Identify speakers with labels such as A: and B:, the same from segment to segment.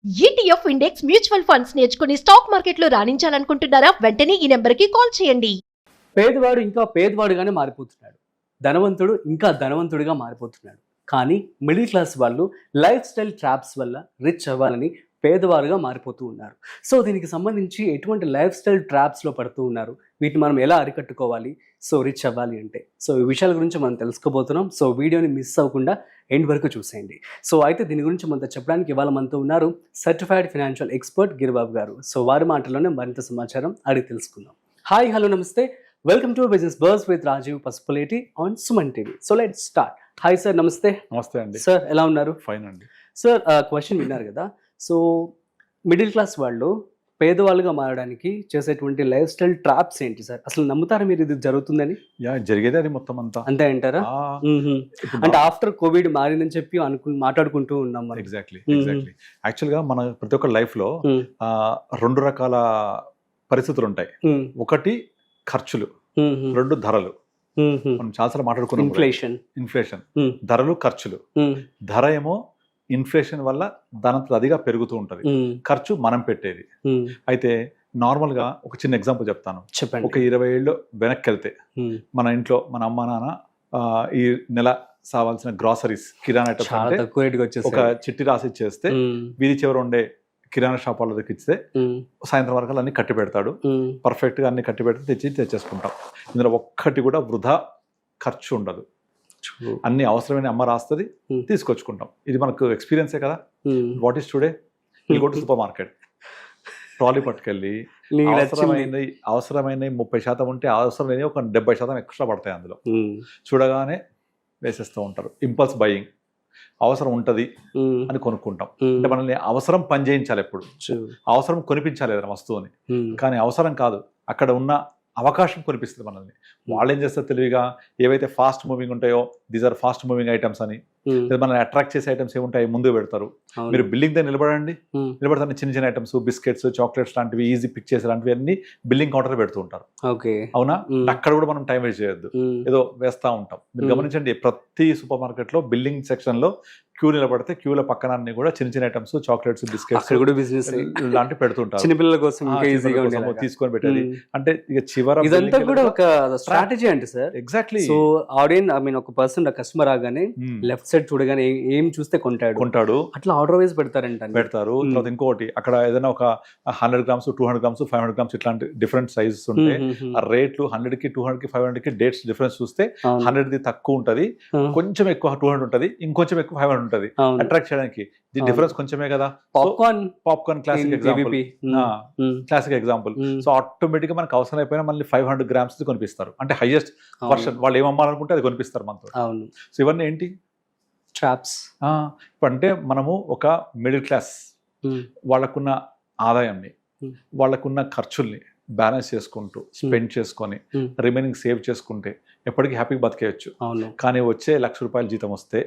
A: ETF index mutual funds నేర్చుకుని stock మార్కెట్లో రాణించాలనుకుంటున్నారా? వెంటనే ఈ నెంబర్కి కాల్ చేయండి.
B: పేదవాడు ఇంకా పేదవాడుగానే మారిపోతున్నాడు, ధనవంతుడు ఇంకా ధనవంతుడిగా మారిపోతున్నాడు. కానీ మిడిల్ క్లాస్ వాళ్ళు లైఫ్ స్టైల్ ట్రాప్స్ వల్ల రిచ్ అవ్వాలని పేదవారుగా మారిపోతూ ఉన్నారు. సో దీనికి సంబంధించి ఎటువంటి లైఫ్ స్టైల్ ట్రాప్స్లో పడుతూ ఉన్నారు, వీటిని మనం ఎలా అరికట్టుకోవాలి, సో రిచ్ అవ్వాలి అంటే, సో ఈ విషయాల గురించి మనం తెలుసుకోబోతున్నాం. సో వీడియోని మిస్ అవ్వకుండా ఎండ్ వరకు చూసేయండి. సో అయితే దీని గురించి మనతో చెప్పడానికి ఇవాళ మనతో ఉన్నారు సర్టిఫైడ్ ఫైనాన్షియల్ ఎక్స్పర్ట్ గిరిబాబు గారు. సో వారి మాటల్లోనే మరింత సమాచారం అడిగి తెలుసుకుందాం. హాయ్, హలో, నమస్తే, welcome to business buzz with Rajiv Pasupuleti on Suman TV. So let's start. Hi sir, నమస్తే.
C: నమస్తే అండి
B: సార్, ఎలా ఉన్నారు?
C: ఫైన్ అండి.
B: సార్, క్వశ్చన్ విన్నారు కదా. సో మిడిల్ క్లాస్ వాళ్ళు పేదవాళ్ళుగా మారడానికి చేసేటువంటి లైఫ్ స్టైల్ ట్రాప్స్ ఏంటి సార్? అసలు నమ్ముతారా మీరు ఇది జరుగుతుందని?
C: జరిగేది అది మొత్తం అంతా
B: అంతే అంటారా? అంటే ఆఫ్టర్ కోవిడ్ మారిందని చెప్పి మాట్లాడుకుంటూ ఉన్నాం మనం.
C: ఎగ్జాక్ట్లీ యాక్చువల్ గా మన ప్రతి ఒక్క లైఫ్ లో రెండు రకాల పరిస్థితులు ఉంటాయి. ఒకటి ఖర్చులు, రెండు ధరలు. మనం చాలాసార్లు మాట్లాడుకున్నాం. ఇన్ఫ్లేషన్, ధరలు, ఖర్చులు. ధర ఏమో ఇన్ఫ్లేషన్ వల్ల దానంత అదిగా పెరుగుతూ ఉంటది, ఖర్చు మనం పెట్టేది. అయితే నార్మల్ గా ఒక చిన్న ఎగ్జాంపుల్ చెప్తాను.
B: చెప్పండి.
C: ఒక 20 ఏళ్ళు వెనక్కి వెళ్తే మన ఇంట్లో మన అమ్మ నాన్న ఈ నెల కావాల్సిన గ్రాసరీస్, కిరాణా ఐటమ్స్ ఒక చిట్టి రాసి ఇచ్చేస్తే వీధి చివర ఉండే కిరాణా షాప్ వాళ్ళ దగ్గర ఇస్తే సాయంత్రం వరకు అన్ని కట్టి పెడతాడు. పర్ఫెక్ట్ గా అన్ని కట్టి పెడితే తెచ్చేసుకుంటాం. ఇందులో ఒక్కటి కూడా వృధా ఖర్చు ఉండదు. అన్ని అవసరమైన అమ్మ రాస్తుంది, తీసుకొచ్చుకుంటాం. ఇది మనకు ఎక్స్పీరియన్సే కదా. What is today? You go to super market, trolley పట్టుకెళ్ళి అవసరమైన 30% ఉంటే అవసరమైన ఒక 70% ఎక్స్ట్రా పడతాయి అందులో. చూడగానే వేసేస్తూ ఉంటారు. Impulse buying. అవసరం ఉంటది అని కొనుక్కుంటాం. అంటే మనల్ని అవసరం పని చేయించాలి, ఎప్పుడు అవసరం కొనిపించాలి ఏదైనా వస్తువుని, కానీ అవసరం కాదు, అక్కడ ఉన్న అవకాశం కొనిపిస్తుంది మనల్ని. వాళ్ళు ఏం చేస్తారు తెలివిగా, ఏవైతే ఫాస్ట్ మూవింగ్ ఉంటాయో these are fast moving items అని, మనల్ని అట్రాక్ట్ చేసే ఐటమ్స్ ఏముంటాయి ముందు పెడతారు. మీరు బిల్డింగ్ దగ్గర నిలబడతాను, చిన్న చిన్న ఐటమ్స్, బిస్కెట్స్, చాక్లెట్స్ లాంటివి, ఈజీ పిక్ చేసే లాంటివి అన్ని బిల్డింగ్ కౌంటర్ పెడుతూ ఉంటారు. అవునా? అక్కడ కూడా మనం టైం వేస్ట్ చేయొద్దు, ఏదో వేస్తా ఉంటాం. మీరు గమనించండి, ప్రతి సూపర్ మార్కెట్ లో బిల్డింగ్ సెక్షన్ లో క్యూ నిలబడితే క్యూల పక్కన అన్ని కూడా చిన్న చిన్న ఐటమ్స్, చాక్లెట్స్, బిస్కెట్స్ బిజినెస్ లాంటివి పెడుతుంటారు.
B: చిన్నపిల్లల కోసం
C: తీసుకొని పెట్టేది. అంటే ఇక చివర
B: ఇదంతా కూడా ఒక స్ట్రాటజీ అంటే sir.
C: Exactly.
B: So audience, I mean ఒక పర్సన్ కస్టమర్ రాగానే లెఫ్ట్ సైడ్ చూడగానే ఏం చూస్తే కొంటాడు, అట్లా ఆర్డర్ వైజ్ పెడతారు.
C: తర్వాత ఇంకోటి, అక్కడ ఏదైనా ఒక 100 grams, 200 grams, 500 grams ఇట్లాంటి డిఫరెంట్ సైజెస్ ఉంటే ఆ రేట్లు 100కి, 200కి, 500కి డేట్స్ డిఫరెన్స్ చూస్తే 100ది తక్కువ ఉంటది, కొంచెం ఎక్కువ 200 ఉంటది, ఇంకొంచెం ఎక్కువ 500 ఉంటది. అట్రాక్ట్ చేయడానికి డిఫరెన్స్ కొంచెమే కదా. Popcorn classic example. So automatic గా మనకు అవసరం అయిపోయినా మళ్ళీ 500 grams కొనిపిస్తారు. అంటే హైయెస్ట్ వర్షన్ వాళ్ళు ఏం అమ్మాలనుకుంటే అది కొనిపిస్తారు మనతో. సో ఇవన్నీ ఏంటి?
B: ట్రాప్స్.
C: ఇప్పుడు అంటే మనము ఒక మిడిల్ క్లాస్ వాళ్ళకున్న ఆదాయాన్ని, వాళ్ళకున్న ఖర్చుల్ని బ్యాలెన్స్ చేసుకుంటూ స్పెండ్ చేసుకొని రిమైనింగ్ సేవ్ చేసుకుంటే ఎప్పటికీ హ్యాపీగా బతికేయచ్చు. కానీ వచ్చే ₹1,00,000 జీతం వస్తే,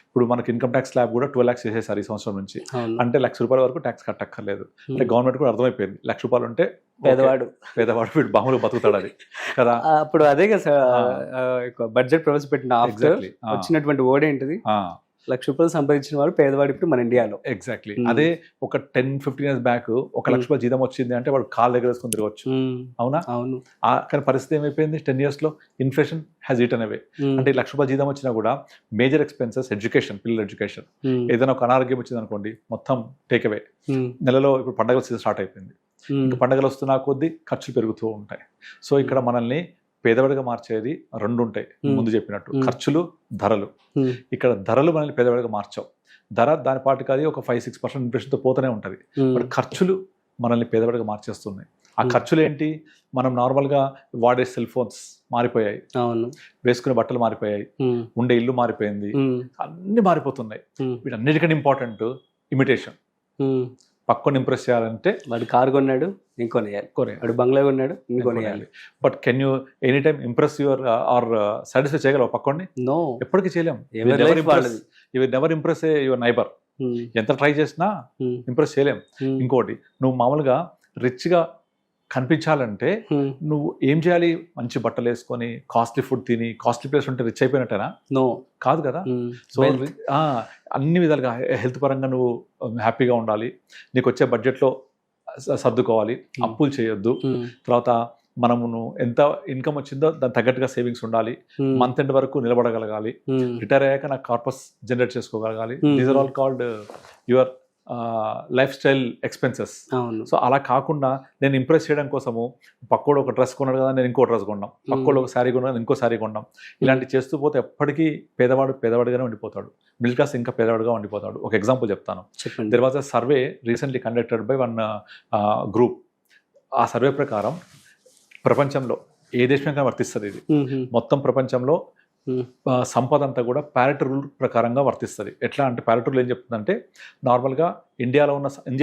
C: ఇప్పుడు మనకి ఇన్కమ్ ట్యాక్స్ స్లాబ్ కూడా 12 lakhs చేసేసారు ఈ సంవత్సరం నుంచి. అంటే ₹1,00,000 వరకు ట్యాక్స్ కట్టక్కర్లేదు. అంటే గవర్నమెంట్ కూడా అర్థమైపోయింది, ₹1,00,000 ఉంటే పేదవాడు వీడు బాములు బతుకుతాడు, అది కదా.
B: అప్పుడు అదే కదా సార్ బడ్జెట్ ప్రవేశపెట్టిన వచ్చినటువంటి వర్డ్ ఏంటిది? ₹1,00,000 సంపాదించిన వాడు పేదవాడు ఇప్పుడు మన ఇండియాలో.
C: ఎగ్జాక్ట్లీ. అదే ఒక 10-15 years బ్యాక్ ₹1,00,000 జీతం వచ్చింది అంటే వాడు కాళ్ళు దగ్గర వేసుకొని తిరగచ్చు. అవునా? అవును. కానీ పరిస్థితి ఏమైపోయింది? 10 years లో ఇన్ఫ్లేషన్ హ్యాస్ ఈటన్ అవే. అంటే ₹1,00,000 జీతం వచ్చినా కూడా మేజర్ ఎక్స్పెన్సెస్, ఎడ్యుకేషన్, పిల్లల ఎడ్యుకేషన్, ఏదైనా ఒక అనారోగ్యం వచ్చింది అనుకోండి, మొత్తం టేక్ అవే. నెలలో ఇప్పుడు పండగల సీజన్ స్టార్ట్ అయిపోయింది, ఇంకా పండగలు వస్తున్నా కొద్దీ ఖర్చులు పెరుగుతూ ఉంటాయి. సో ఇక్కడ మనల్ని పేదవాడిగా మార్చేది రెండు ఉంటాయి, ముందు చెప్పినట్టు, ఖర్చులు, ధరలు. ఇక్కడ ధరలు మనల్ని పేదవాడిగా మార్చావు. ధర దాని పాటుకు అది ఒక 5-6% ఇన్ఫ్లేషన్తో పోతూనే ఉంటుంది. బట్ ఖర్చులు మనల్ని పేదవాడిగా మార్చేస్తున్నాయి. ఆ ఖర్చులు ఏంటి? మనం నార్మల్గా వాడే సెల్ ఫోన్స్ మారిపోయాయి, వేసుకునే బట్టలు మారిపోయాయి, ఉండే ఇల్లు మారిపోయింది, అన్ని మారిపోతున్నాయి. వీటన్నిటికంటే ఇంపార్టెంట్ ఇమిటేషన్. పక్కన ఇంప్రెస్ చేయాలంటే
B: వాడు కారు కొన్నాడు, ఇంకొనేయాలి, వాడు బంగ్లా కొన్నాడు, ఇంకొనేయాలి.
C: But can you any time impress your or satisfy చేయగలవు పక్కని?
B: నో,
C: ఎప్పటికీ చేయలేం. You never impress your neighbour. ఎంత ట్రై చేసినా ఇంప్రెస్ చేయలేం. ఇంకోటి, నువ్వు మామూలుగా రిచ్గా కనిపించాలంటే నువ్వు ఏం చేయాలి? మంచి బట్టలు వేసుకొని కాస్ట్లీ ఫుడ్ తిని కాస్ట్లీ ప్లేస్ ఉంటే రిచ్ అయిపోయినట్టేనా?
B: నో,
C: కాదు కదా. సో అన్ని విధాలుగా హెల్త్ పరంగా నువ్వు హ్యాపీగా ఉండాలి, నీకు వచ్చే బడ్జెట్లో సర్దుకోవాలి, అప్పులు చేయొద్దు, తర్వాత మనము ఎంత ఇన్కమ్ వచ్చిందో దాని తగ్గట్టుగా సేవింగ్స్ ఉండాలి, మంత్ ఎండ్ వరకు నిలబడగలగాలి, రిటైర్ అయ్యాక నాకు కార్పస్ జనరేట్ చేసుకోగలగాలి. These are all called your lifestyle expenses. So అలా కాకుండా నేను ఇంప్రెస్ చేయడం కోసము పక్కోడు ఒక డ్రెస్ కొన్నాడు కదా నేను ఇంకో డ్రెస్ కొన్నాం, పక్కోడు ఒక శారీ కొన్నాడు ఇంకో శారీ కొన్నాం, ఇలాంటి చేస్తూ పోతే ఎప్పటికీ పేదవాడుగానే ఉండిపోతాడు, మిడిల్ క్లాస్ ఇంకా పేదవాడుగా ఉండిపోతాడు. ఒక ఎగ్జాంపుల్ చెప్తాను. There was a survey recently conducted by one group. ఆ సర్వే ప్రకారం ప్రపంచంలో ఏ దేశంగా వర్తిస్తుంది ఇది, మొత్తం ప్రపంచంలో సంపద అంతా కూడా ప్యారెటో రూల్ ప్రకారంగా వర్తిస్తుంది. ఎట్లా అంటే ప్యారెటో రూల్ ఏం చెప్తుందంటే, నార్మల్గా ఇండియా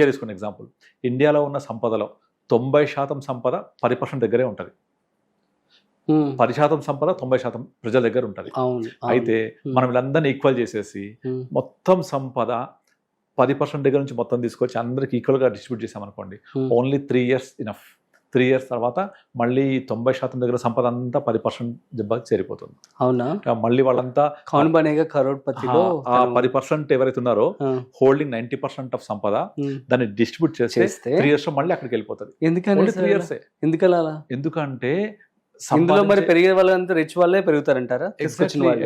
C: తీసుకున్న ఎగ్జాంపుల్, ఇండియాలో ఉన్న సంపదలో 90% సంపద 10% దగ్గరే ఉంటుంది, 10% సంపద 90% ప్రజల దగ్గర ఉంటుంది. అయితే మనం వీళ్ళందరినీ ఈక్వల్ చేసేసి మొత్తం సంపద 10% దగ్గర నుంచి మొత్తం తీసుకొచ్చి అందరికి ఈక్వల్గా డిస్ట్రిబ్యూట్ చేసామనుకోండి, ఓన్లీ 3 years ఇనఫ్. 3 years తర్వాత మళ్ళీ 90% దగ్గర సంపద అంతా 10% దెబ్బకి చేరిపోతుంది.
B: అవునా?
C: మళ్ళీ వాళ్ళంతా
B: కౌన్ బనేగా కరోడ్పతిలో
C: ఆ 10% ఎవరైతే ఉన్నారో హోల్డింగ్ 90% ఆఫ్ సంపద దాన్ని డిస్ట్రిబ్యూట్ చేస్తే 3 years మళ్ళీ అక్కడికి వెళ్ళిపోతుంది.
B: ఎందుకంటే
C: 3 years.
B: ఎందుకలా?
C: ఎందుకంటే
B: ఇందులో మరి పెరిగే వాళ్ళంతా రిచ్ వాళ్ళే పెరుగుతారంటారా?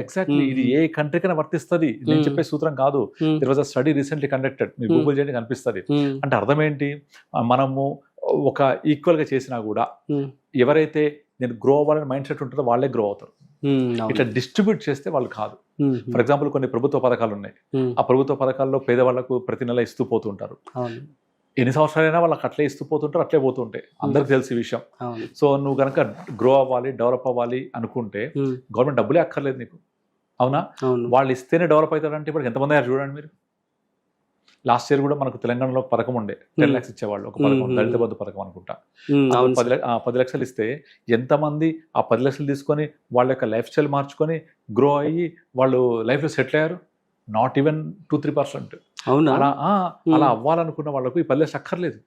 C: ఎగ్జాక్ట్లీ. ఇది ఏ కంట్రీకైనా వర్తిస్తుంది, నేను చెప్పే సూత్రం కాదు. There was a study recently conducted, మీరు గూగుల్ చేయండి కనిపిస్తుంది. అంటే అర్థం ఏంటి, మనము ఒక ఈక్వల్ గా చేసినా కూడా ఎవరైతే నేను గ్రో అవ్వాలని మైండ్ సెట్ ఉంటుందో వాళ్ళే గ్రో అవుతారు. ఇట్లా డిస్ట్రిబ్యూట్ చేస్తే వాళ్ళు కాదు. ఫర్ ఎగ్జాంపుల్ కొన్ని ప్రభుత్వ పథకాలు ఉన్నాయి, ఆ ప్రభుత్వ పథకాల్లో పేదవాళ్లకు ప్రతి నెల ఇస్తూ పోతుంటారు. ఎన్ని సంవత్సరాలైనా వాళ్ళకి అట్లే ఇస్తూ పోతుంటారు, అట్లే పోతుంటాయి, అందరికి తెలిసి విషయం. సో నువ్వు కనుక గ్రో అవ్వాలి, డెవలప్ అవ్వాలి అనుకుంటే గవర్నమెంట్ డబ్బులే అక్కర్లేదు నీకు, అవునా? వాళ్ళు ఇస్తేనే డెవలప్ అవుతారంటే ఇప్పుడు ఎంతమంది అయ్యారు చూడండి మీరు. లాస్ట్ ఇయర్ కూడా మనకు తెలంగాణలో పథకం ఉండే, 10 lakhs ఇచ్చేవాళ్ళు, ఒక పథకం, దళిత బంధు పథకం అనుకుంటా. 10 lakhs ఇస్తే ఎంతమంది ఆ 10 lakhs తీసుకొని వాళ్ళ యొక్క లైఫ్ స్టైల్ మార్చుకొని గ్రో అయ్యి వాళ్ళు లైఫ్లో సెటిల్ అయ్యారు? Not even 2-3%. అలా అవ్వాలనుకున్న వాళ్ళకు ఈ 10 lakhs అక్కర్లేదు.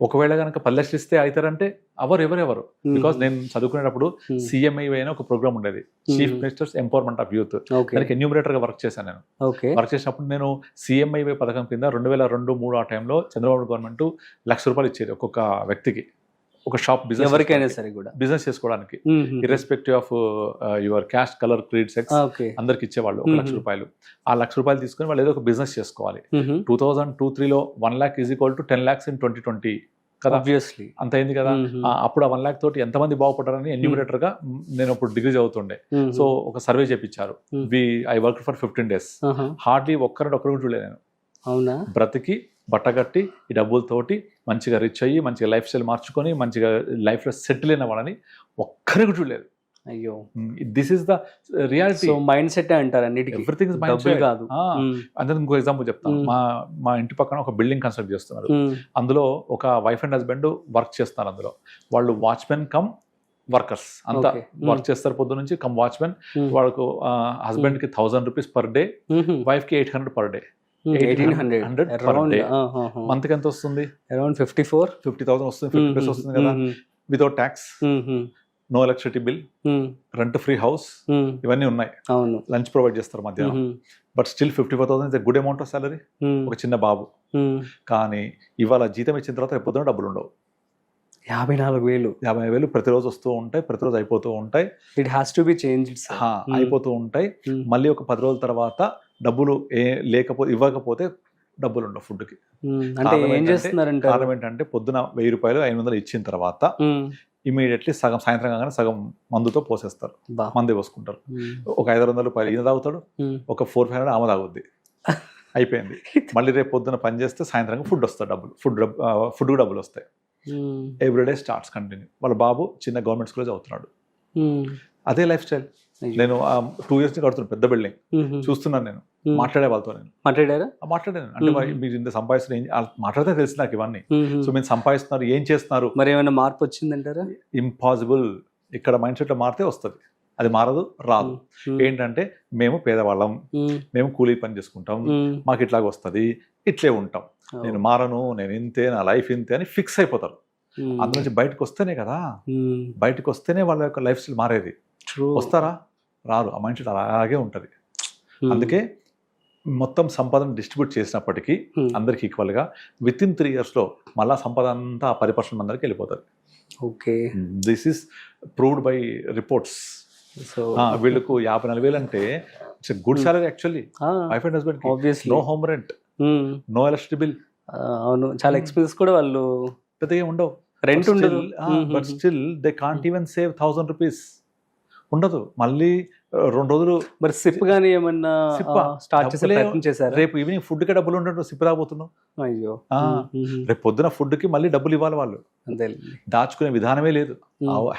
C: ఒకవేళ కనుక 10 lakhs ఇస్తే అవుతారంటే ఎవరెవరు. బికాస్ నేను చదువుకునేటప్పుడు CMI అయిన ఒక ప్రోగ్రామ్ ఉండేది, chief ministers empowerment of youth. దానికి ఎన్యూమరేటర్ గా వర్క్ చేశాను నేను. వర్క్ చేసినప్పుడు నేను CMI పథకం కింద 2002-03 ఆ టైంలో చంద్రబాబు గవర్నమెంట్ ₹1,00,000 ఇచ్చేది ఒక్కొక్క వ్యక్తికి, ఒక షాప్ బిజినెస్
B: ఎవరికైనా సరే కూడా
C: బిజినెస్ చేసుకోవడానికి, irrespective of your caste, colour, creed, sex అందరికి ఇచ్చేవాళ్ళు ₹1,00,000. ఆ ₹1,00,000 తీసుకుని వాళ్ళు ఏదో ఒక బిజినెస్ చేసుకోవాలి. 2002-03లో 1 lakh is equal to 10 lakhs in 2020 కదా, ఆబ్వియస్లీ అంత అయింది కదా. అప్పుడు ఆ 1 lakh తోటి ఎంతమంది బాగుపడ్డారని ఎన్యూమరేటర్ గా నేను అప్పుడు డిగ్రీ చదువుతుండే. సో ఒక సర్వే చేపించారు, I work for 15 days. Hardly ఒక్కరు చూడలేదు నేను.
B: అవునా?
C: బ్రతికి బట్టగట్టి ఈ డబ్బులతోటి మంచిగా రిచ్ అయ్యి మంచిగా లైఫ్ స్టైల్ మార్చుకొని మంచిగా లైఫ్లో సెటిల్ అయిన వాళ్ళని ఒక్కరికి చూడలేదు.
B: అయ్యో,
C: this is the reality.
B: Mind set అంటారు అన్నిటికీ,
C: ఎవ్రీథింగ్ ఇస్ మైండ్ సెట్ కాదు. అంటే ఇంకో ఎగ్జాంపుల్ చెప్తాను. మా ఇంటి పక్కన ఒక బిల్డింగ్ కన్స్ట్రక్ట్ చేస్తున్నారు. అందులో ఒక వైఫ్ అండ్ హస్బెండ్ వర్క్ చేస్తున్నారు. అందులో వాళ్ళు వాచ్మెన్ కమ్ వర్కర్స్ అంతా వర్క్ చేస్తారు పొద్దు నుంచి, కమ్ వాచ్మెన్. వాళ్ళకు హస్బెండ్ కి ₹1,000 పర్ డే, వైఫ్ కి 800 per day. 1800 per day. Month కి ఎంత వస్తుంది?
B: అరౌండ్ 50,000 వస్తుంది. 50% వస్తుంది కదా, without tax, no electricity bill, rent free house, ఇవన్నీ ఉన్నాయి. లంచ్ ప్రొవైడ్ చేస్తారు మధ్యాహ్నం. But still 54,000 is a good amount of salary. ఒక చిన్న బాబు. కానీ ఇవాళ జీతం ఇచ్చిన తర్వాత ఎప్పుడో డబ్బులు ఉండవు. 54,000
C: ప్రతిరోజు వస్తూ ఉంటాయి, ప్రతిరోజు అయిపోతూ ఉంటాయి.
B: It has to be changed.
C: అయిపోతూ ఉంటాయి. మళ్ళీ ఒక 10 రోజుల తర్వాత డబ్బులు ఇవ్వకపోతే డబ్బులు ఉండవు ఫుడ్కి. కారణం ఏంటంటే పొద్దున ₹1,000 ఇచ్చిన తర్వాత ఇమీడియట్లీ సగం సాయంత్రం కాగానే సగం మందుతో పోసేస్తారు, మందు పోసుకుంటారు. ఒక ₹500 ఈయన తాగుతాడు, ఒక 400-500 ఆమె తాగుద్ది, అయిపోయింది. మళ్ళీ రేపు పొద్దున పని చేస్తే సాయంత్రం ఫుడ్ వస్తాయి, ఫుడ్ డబ్బులు వస్తాయి. Everyday starts continue. వాళ్ళ బాబు చిన్న గవర్నమెంట్ స్కూల్లో చదువుతున్నాడు. అదే లైఫ్ స్టైల్. నేను 2 years కడుతున్నాను పెద్ద బిల్డింగ్, చూస్తున్నాను. నేను మాట్లాడే వాళ్ళతో మాట్లాడాను. అంటే మీరు ఇంత సంపాదిస్తున్నారు, మాట్లాడితే తెలిసి నాకు ఇవన్నీ. సో మీరు సంపాదిస్తున్నారు, ఏం చేస్తున్నారు,
B: మరి ఏమైనా మార్పు వచ్చిందంటారా?
C: ఇంపాసిబుల్. ఇక్కడ మైండ్ సెట్ లో మారితే వస్తుంది, అది మారదు, రాదు. ఏంటంటే మేము పేదవాళ్ళం, మేము కూలీ పని చేసుకుంటాం, మాకు ఇట్లాగ వస్తుంది, ఇట్లే ఉంటాం, నేను మారను, నేను ఇంతే, నా లైఫ్ ఇంతే అని ఫిక్స్ అయిపోతారు. అందులో నుంచి బయటకు వస్తేనే కదా, బయటకు వస్తేనే వాళ్ళ యొక్క లైఫ్ స్టైల్ మారేది. వస్తారా? రారు. ఆ మైండ్ సెట్ అలాగే ఉంటుంది. అందుకే మొత్తం సంపదను డిస్ట్రిబ్యూట్ చేసినప్పటికీ అందరికి ఈక్వల్గా విత్ ఇన్ 3 years మళ్ళా సంపద అంతా 10% అందరికి వెళ్ళిపోతుంది.
B: Okay,
C: this is proved by reports.
B: So
C: వీళ్ళకు 54,000 అంటే it's good salary actually. Wife and husband
B: obviously
C: no home rent, no electricity bill.
B: అవును, చాలా ఎక్స్పెన్సెస్ కూడా వాళ్ళు
C: పెద్దగా ఉండవు,
B: రెంట్ ఉండదు.
C: But still they can't even save 1,000 rupees ఉండదు. మళ్ళీ 2 రోజులు
B: మరి సిప్ గానీ ఏమన్నా స్టార్ట్ చేసే ప్రయత్నం చేశారు?
C: రేపు ఈవినింగ్ ఫుడ్ కి డబ్బులు ఉండదు, సిప్ రాబోతున్నావు.
B: అయ్యో,
C: రేపు పొద్దున ఫుడ్ కి మళ్ళీ డబ్బులు ఇవ్వాలి. వాళ్ళు
B: అంతే,
C: దాచుకునే విధానమే లేదు,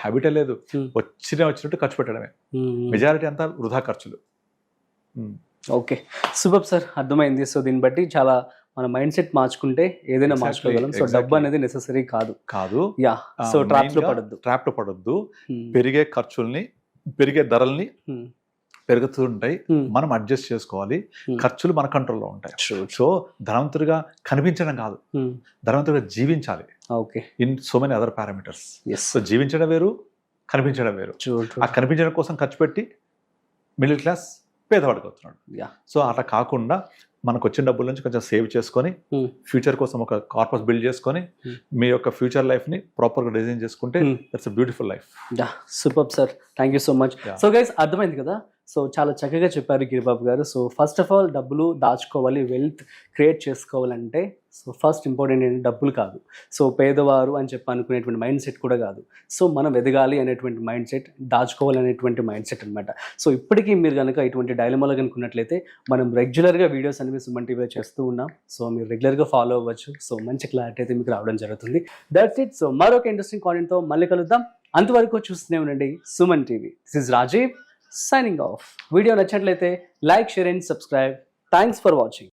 C: హ్యాబిటే లేదు. వచ్చినట్టు ఖర్చు పెట్టడమే. మెజారిటీ అంతా వృధా ఖర్చులు.
B: ఓకే, సూపర్ సార్, అర్థమైంది. సో దీన్ని బట్టి చాలా మన మైండ్ సెట్ మార్చుకుంటే ఏదైనా మార్చుకోగలం. సో డబ్బు అనేది నెసెసరీ కాదు. యా, సో ట్రాప్స్ లో
C: పడొద్దు. పెరిగే ఖర్చుల్ని, పెరిగే ధరల్ని పెరుగుతుంటాయి, మనం అడ్జస్ట్ చేసుకోవాలి. ఖర్చులు మన కంట్రోల్లో ఉంటాయి. సో ధనవంతుడిగా కనిపించడం కాదు, ధనవంతుడిగా జీవించాలి.
B: Okay,
C: in so many other parameters. So జీవించడం వేరు, కనిపించడం వేరు. ఆ కనిపించడం కోసం ఖర్చు పెట్టి మిడిల్ క్లాస్ పేదవాడికి అవుతున్నాడు. సో అట్లా కాకుండా మనకు వచ్చిన డబ్బుల నుంచి కొంచెం సేవ్ చేసుకొని ఫ్యూచర్ కోసం ఒక కార్పస్ బిల్డ్ చేసుకొని మీ యొక్క ఫ్యూచర్ లైఫ్ ని ప్రాపర్ గా డిజైన్ చేసుకుంటే that's a beautiful life.
B: Super sir, thank you so much. So guys, అర్థమైంది కదా. సో చాలా చక్కగా చెప్పారు గిరిబాబు గారు. సో ఫస్ట్ ఆఫ్ ఆల్ డబ్బులు దాచుకోవాలి, వెల్త్ క్రియేట్ చేసుకోవాలంటే సో ఫస్ట్ ఇంపార్టెంట్ ఏంటంటే డబ్బులు కాదు, సో పేదవారు అని చెప్పి అనుకునేటువంటి మైండ్ సెట్ కూడా కాదు. సో మనం ఎదగాలి అనేటువంటి మైండ్ సెట్, దాచుకోవాలనేటువంటి మైండ్ సెట్ అనమాట. సో ఇప్పటికీ మీరు కనుక ఇటువంటి డైలమాలో కనుకున్నట్లయితే మనం రెగ్యులర్గా వీడియోస్ అనేవి సుమన్ టీవీలో చేస్తూ ఉన్నాం. సో మీరు రెగ్యులర్గా ఫాలో అవ్వచ్చు. సో మంచి క్లారిటీ అయితే మీకు రావడం జరుగుతుంది. That's it. సో మరొక ఇంట్రెస్టింగ్ కాంటెంట్తో మళ్ళీ కలుద్దాం. అంతవరకు చూస్తూనే ఉండండి Suman TV. This is Rajiv signing off. Video నచ్చినట్లయితే like, share and subscribe. Thanks for watching.